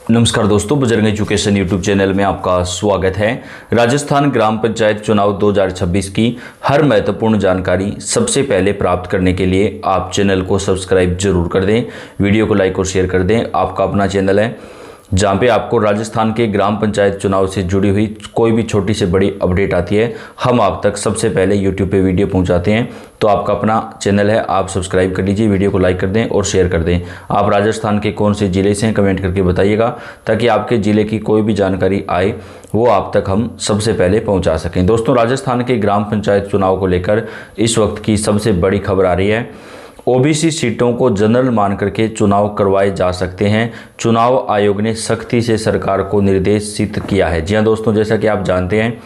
नमस्कार दोस्तों, Bajrang education YouTube channel में आपका स्वागत है। राजस्थान ग्राम पंचायत चुनाव 2026 की हर महत्वपूर्ण जानकारी सबसे पहले प्राप्त करने के लिए आप चैनल को सब्सक्राइब जरूर कर दें, वीडियो को लाइक और शेयर कर दें। आपका अपना चैनल है जहाँ पे आपको राजस्थान के ग्राम पंचायत चुनाव से जुड़ी हुई कोई भी छोटी से बड़ी अपडेट आती है, हम आप तक सबसे पहले यूट्यूब पे वीडियो पहुंचाते हैं। तो आपका अपना चैनल है, आप सब्सक्राइब कर लीजिए, वीडियो को लाइक कर दें और शेयर कर दें। आप राजस्थान के कौन से ज़िले से हैं कमेंट करके बताइएगा, ताकि आपके ज़िले की कोई भी जानकारी आए वो आप तक हम सबसे पहले पहुँचा सकें। दोस्तों, राजस्थान के ग्राम पंचायत चुनाव को लेकर इस वक्त की सबसे बड़ी खबर आ रही है। ओबीसी सीटों को जनरल मान करके चुनाव करवाए जा सकते हैं। चुनाव आयोग ने सख्ती से सरकार को निर्देशित किया है। जी हां दोस्तों, जैसा कि आप जानते हैं,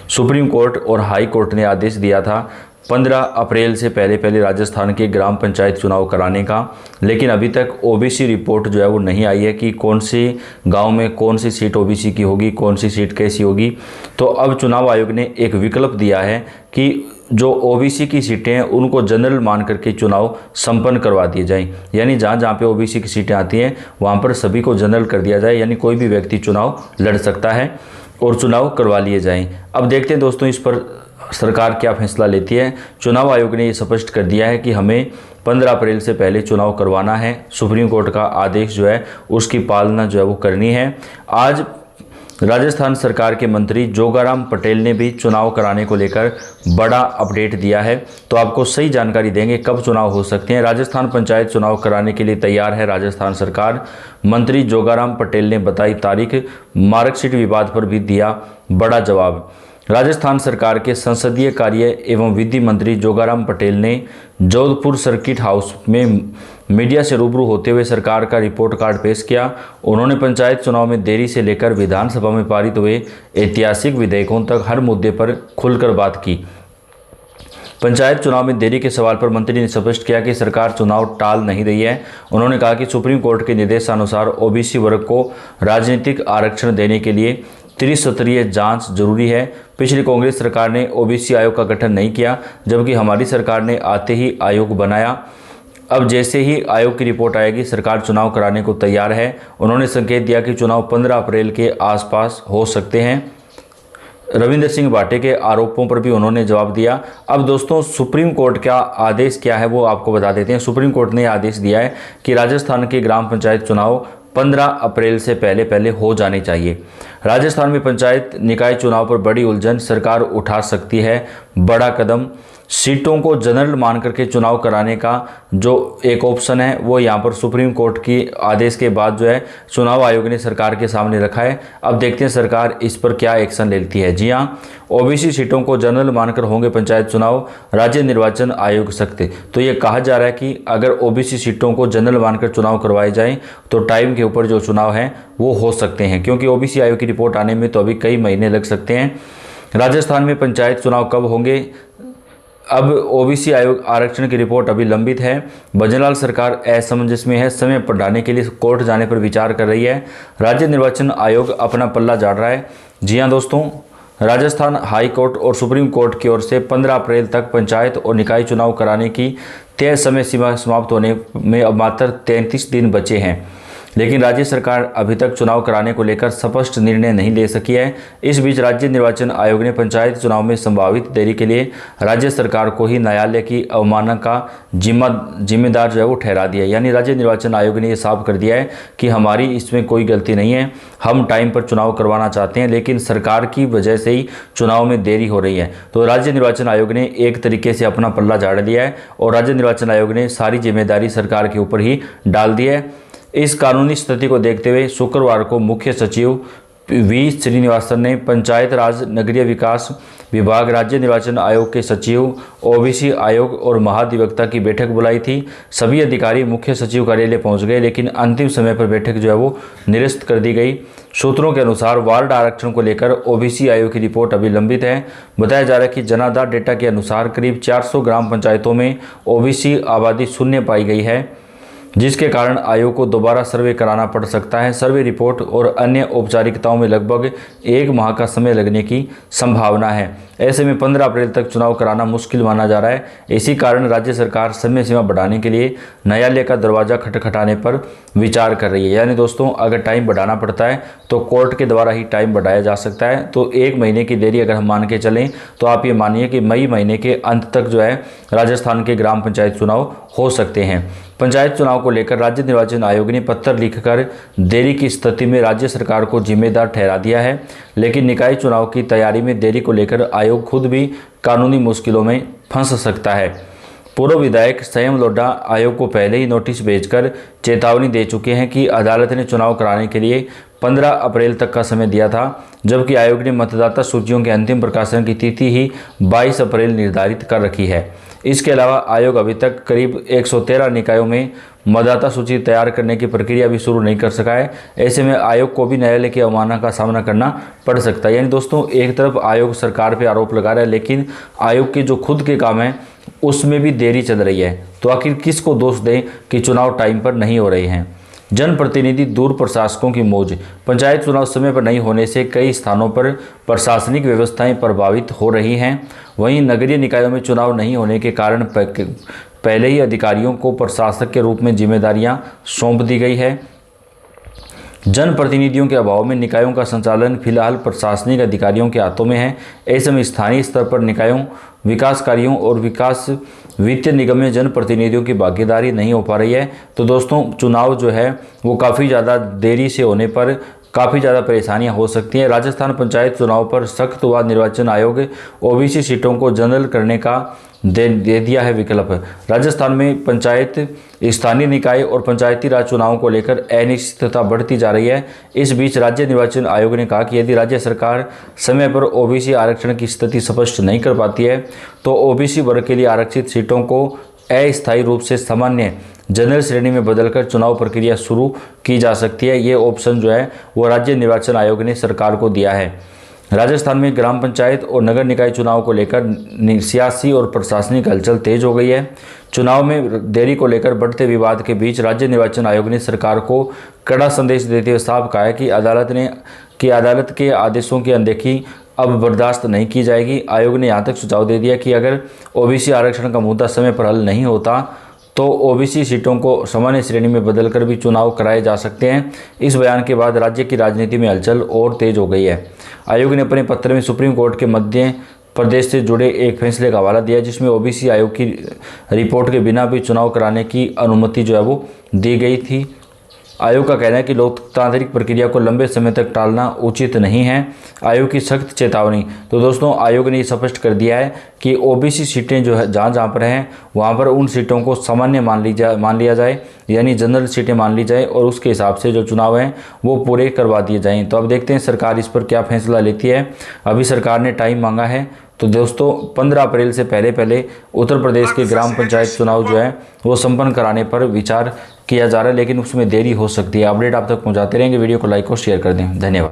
सुप्रीम कोर्ट और हाई कोर्ट ने आदेश दिया था 15 अप्रैल से पहले राजस्थान के ग्राम पंचायत चुनाव कराने का, लेकिन अभी तक ओबीसी रिपोर्ट जो है वो नहीं आई है कि कौन से गांव में कौन सी सीट ओबीसी की होगी, कौन सी सीट कैसी होगी। तो अब चुनाव आयोग ने एक विकल्प दिया है कि जो ओबीसी की सीटें हैं उनको जनरल मान करके चुनाव संपन्न करवा दिए जाएं। यानी जहाँ जहाँ पे ओबीसी की सीटें आती हैं वहाँ पर सभी को जनरल कर दिया जाए, यानी कोई भी व्यक्ति चुनाव लड़ सकता है और चुनाव करवा लिए जाएं। अब देखते हैं दोस्तों इस पर सरकार क्या फैसला लेती है। चुनाव आयोग ने ये स्पष्ट कर दिया है कि हमें 15 अप्रैल से पहले चुनाव करवाना है। सुप्रीम कोर्ट का आदेश जो है उसकी पालना जो है वो करनी है। आज राजस्थान सरकार के मंत्री जोगाराम पटेल ने भी चुनाव कराने को लेकर बड़ा अपडेट दिया है। तो आपको सही जानकारी देंगे कब चुनाव हो सकते हैं। राजस्थान पंचायत चुनाव कराने के लिए तैयार है राजस्थान सरकार। मंत्री जोगाराम पटेल ने बताई तारीख। मार्कशीट विवाद पर भी दिया बड़ा जवाब। राजस्थान सरकार के संसदीय कार्य एवं विधि मंत्री जोगाराम पटेल ने जोधपुर सर्किट हाउस में मीडिया से रूबरू होते हुए सरकार का रिपोर्ट कार्ड पेश किया। उन्होंने पंचायत चुनाव में देरी से लेकर विधानसभा में पारित हुए ऐतिहासिक विधेयकों तक हर मुद्दे पर खुलकर बात की। पंचायत चुनाव में देरी के सवाल पर मंत्री ने स्पष्ट किया कि सरकार चुनाव टाल नहीं रही है। उन्होंने कहा कि सुप्रीम कोर्ट के निर्देशानुसार ओबीसी वर्ग को राजनीतिक आरक्षण देने के लिए त्रिस्तरीय जांच जरूरी है। पिछली कांग्रेस सरकार ने ओबीसी आयोग का गठन नहीं किया, जबकि हमारी सरकार ने आते ही आयोग बनाया। अब जैसे ही आयोग की रिपोर्ट आएगी सरकार चुनाव कराने को तैयार है। उन्होंने संकेत दिया कि चुनाव 15 अप्रैल के आसपास हो सकते हैं। रविंद्र सिंह भाटे के आरोपों पर भी उन्होंने जवाब दिया। अब दोस्तों, सुप्रीम कोर्ट का आदेश क्या है वो आपको बता देते हैं। सुप्रीम कोर्ट ने आदेश दिया है कि राजस्थान के ग्राम पंचायत चुनाव 15 अप्रैल से पहले हो जाने चाहिए। राजस्थान में पंचायत निकाय चुनाव पर बड़ी उलझन, सरकार उठा सकती है बड़ा कदम। सीटों को जनरल मान करके चुनाव कराने का जो एक ऑप्शन है वो यहाँ पर सुप्रीम कोर्ट की आदेश के बाद जो है चुनाव आयोग ने सरकार के सामने रखा है। अब देखते हैं सरकार इस पर क्या एक्शन लेती है। जी हाँ, ओबीसी सीटों को जनरल मानकर होंगे पंचायत चुनाव, राज्य निर्वाचन आयोग सख्त। तो ये कहा जा रहा है कि अगर ओबीसी सीटों को जनरल मानकर चुनाव करवाए जाएं तो टाइम के ऊपर जो चुनाव हैं वो हो सकते हैं, क्योंकि ओबीसी आयोग की रिपोर्ट आने में तो अभी कई महीने लग सकते हैं। राजस्थान में पंचायत चुनाव कब होंगे? अब ओबीसी आयोग आरक्षण की रिपोर्ट अभी लंबित है। भजनलाल सरकार असमंजस में है, समय बढ़ाने के लिए कोर्ट जाने पर विचार कर रही है। राज्य निर्वाचन आयोग अपना पल्ला झाड़ रहा है। जी हां दोस्तों, राजस्थान हाई कोर्ट और सुप्रीम कोर्ट की ओर से 15 अप्रैल तक पंचायत और निकाय चुनाव कराने की तय समय सीमा समाप्त होने में अब मात्र 33 दिन बचे हैं, लेकिन राज्य सरकार अभी तक चुनाव कराने को लेकर स्पष्ट निर्णय नहीं ले सकी है। इस बीच राज्य निर्वाचन आयोग ने पंचायत चुनाव में संभावित देरी के लिए राज्य सरकार को ही न्यायालय की अवमानना का जिम्मेदार जो है वो ठहरा दिया। यानी राज्य निर्वाचन आयोग ने ये साफ कर दिया है कि हमारी इसमें कोई गलती नहीं है, हम टाइम पर चुनाव करवाना चाहते हैं, लेकिन सरकार की वजह से ही चुनाव में देरी हो रही है। तो राज्य निर्वाचन आयोग ने एक तरीके से अपना पल्ला झाड़ दिया है और राज्य निर्वाचन आयोग ने सारी जिम्मेदारी सरकार के ऊपर ही डाल दी है। इस कानूनी स्थिति को देखते हुए शुक्रवार को मुख्य सचिव वी श्रीनिवासन ने पंचायत राज नगरीय विकास विभाग, राज्य निर्वाचन आयोग के सचिव, ओबीसी आयोग और महाधिवक्ता की बैठक बुलाई थी। सभी अधिकारी मुख्य सचिव कार्यालय पहुंच गए, लेकिन अंतिम समय पर बैठक जो है वो निरस्त कर दी गई। सूत्रों के अनुसार वार्ड आरक्षण को लेकर ओबीसी आयोग की रिपोर्ट अभी लंबित है। बताया जा रहा है कि जनाधार डेटा के अनुसार करीब 400 ग्राम पंचायतों में ओबीसी आबादी शून्य पाई गई है। जिसके कारण आयोग को दोबारा सर्वे कराना पड़ सकता है। सर्वे रिपोर्ट और अन्य औपचारिकताओं में लगभग 1 माह का समय लगने की संभावना है। ऐसे में 15 अप्रैल तक चुनाव कराना मुश्किल माना जा रहा है। इसी कारण राज्य सरकार समय सीमा बढ़ाने के लिए न्यायालय का दरवाजा खटखटाने पर विचार कर रही है। यानी दोस्तों, अगर टाइम बढ़ाना पड़ता है तो कोर्ट के द्वारा ही टाइम बढ़ाया जा सकता है। तो 1 महीने की देरी अगर हम मान के चलें तो आप ये मानिए कि मई महीने के अंत तक जो है राजस्थान के ग्राम पंचायत चुनाव हो सकते हैं। पंचायत चुनाव को लेकर राज्य निर्वाचन आयोग ने पत्र लिखकर देरी की स्थिति में राज्य सरकार को जिम्मेदार ठहरा दिया है। लेकिन निकाय चुनाव की तैयारी में देरी को लेकर आयोग खुद भी कानूनी मुश्किलों में फंस सकता है। पूर्व विधायक संयम लोढ़ा आयोग को पहले ही नोटिस भेजकर चेतावनी दे चुके हैं कि अदालत ने चुनाव कराने के लिए 15 अप्रैल तक का समय दिया था, जबकि आयोग ने मतदाता सूचियों के अंतिम प्रकाशन की तिथि ही 22 अप्रैल निर्धारित कर रखी है। इसके अलावा आयोग अभी तक करीब 113 निकायों में मतदाता सूची तैयार करने की प्रक्रिया भी शुरू नहीं कर सका है। ऐसे में आयोग को भी न्यायालय की अवमानना का सामना करना पड़ सकता है। यानी दोस्तों, एक तरफ आयोग सरकार पर आरोप लगा रहा है, लेकिन आयोग के जो खुद के काम है उसमें भी देरी चल रही है। तो आखिर किसको दोष दें कि चुनाव टाइम पर नहीं हो रहे हैं? जनप्रतिनिधि दूर प्रशासकों की मौज। पंचायत चुनाव समय पर नहीं होने से कई स्थानों पर प्रशासनिक व्यवस्थाएं प्रभावित हो रही हैं। वहीं नगरीय निकायों में चुनाव नहीं होने के कारण पहले ही अधिकारियों को प्रशासक के रूप में जिम्मेदारियां सौंप दी गई है। जनप्रतिनिधियों के अभाव में निकायों का संचालन फिलहाल प्रशासनिक अधिकारियों के हाथों में है। ऐसे में स्थानीय स्तर पर निकायों, विकास कार्यों और विकास वित्तीय निगम में जनप्रतिनिधियों की भागीदारी नहीं हो पा रही है। तो दोस्तों, चुनाव जो है वो काफ़ी ज़्यादा देरी से होने पर काफ़ी ज़्यादा परेशानियां हो सकती हैं। राजस्थान पंचायत चुनाव पर सख्त हुआ निर्वाचन आयोग ओबीसी सीटों को जनरल करने का दे दिया है विकल्प। राजस्थान में पंचायत, स्थानीय निकाय और पंचायती राज चुनावों को लेकर अनिश्चितता बढ़ती जा रही है। इस बीच राज्य निर्वाचन आयोग ने कहा कि यदि राज्य सरकार समय पर ओबीसी आरक्षण की स्थिति स्पष्ट नहीं कर पाती है तो ओबीसी वर्ग के लिए आरक्षित सीटों को अस्थायी रूप से सामान्य जनरल श्रेणी में बदलकर चुनाव प्रक्रिया शुरू की जा सकती है। ये ऑप्शन जो है वो राज्य निर्वाचन आयोग ने सरकार को दिया है। राजस्थान में ग्राम पंचायत और नगर निकाय चुनाव को लेकर सियासी और प्रशासनिक हलचल तेज हो गई है। चुनाव में देरी को लेकर बढ़ते विवाद के बीच राज्य निर्वाचन आयोग ने सरकार को कड़ा संदेश देते हुए साफ कहा है कि अदालत के आदेशों की अनदेखी अब बर्दाश्त नहीं की जाएगी। आयोग ने यहाँ तक सुझाव दे दिया कि अगर ओबीसी आरक्षण का मुद्दा समय पर हल नहीं होता तो ओबीसी सीटों को सामान्य श्रेणी में बदलकर भी चुनाव कराए जा सकते हैं। इस बयान के बाद राज्य की राजनीति में हलचल और तेज हो गई है। आयोग ने अपने पत्र में सुप्रीम कोर्ट के मध्य प्रदेश से जुड़े एक फैसले का हवाला दिया, जिसमें ओबीसी आयोग की रिपोर्ट के बिना भी चुनाव कराने की अनुमति जो है वो दी गई थी। आयोग का कहना है कि लोकतांत्रिक प्रक्रिया को लंबे समय तक टालना उचित नहीं है। आयोग की सख्त चेतावनी। तो दोस्तों, आयोग ने स्पष्ट कर दिया है कि ओबीसी सीटें जो है जहाँ पर हैं वहाँ पर उन सीटों को सामान्य मान लिया जाए, यानी जनरल सीटें मान ली जाए और उसके हिसाब से जो चुनाव हैं वो पूरे करवा दिए जाएँ। तो अब देखते हैं सरकार इस पर क्या फैसला लेती है। अभी सरकार ने टाइम मांगा है, तो दोस्तों 15 अप्रैल से पहले उत्तर प्रदेश के ग्राम पंचायत चुनाव जो है वो संपन्न कराने पर विचार किया जा रहा है, लेकिन उसमें देरी हो सकती है। अपडेट आप तक पहुंचाते रहेंगे। वीडियो को लाइक और शेयर कर दें। धन्यवाद।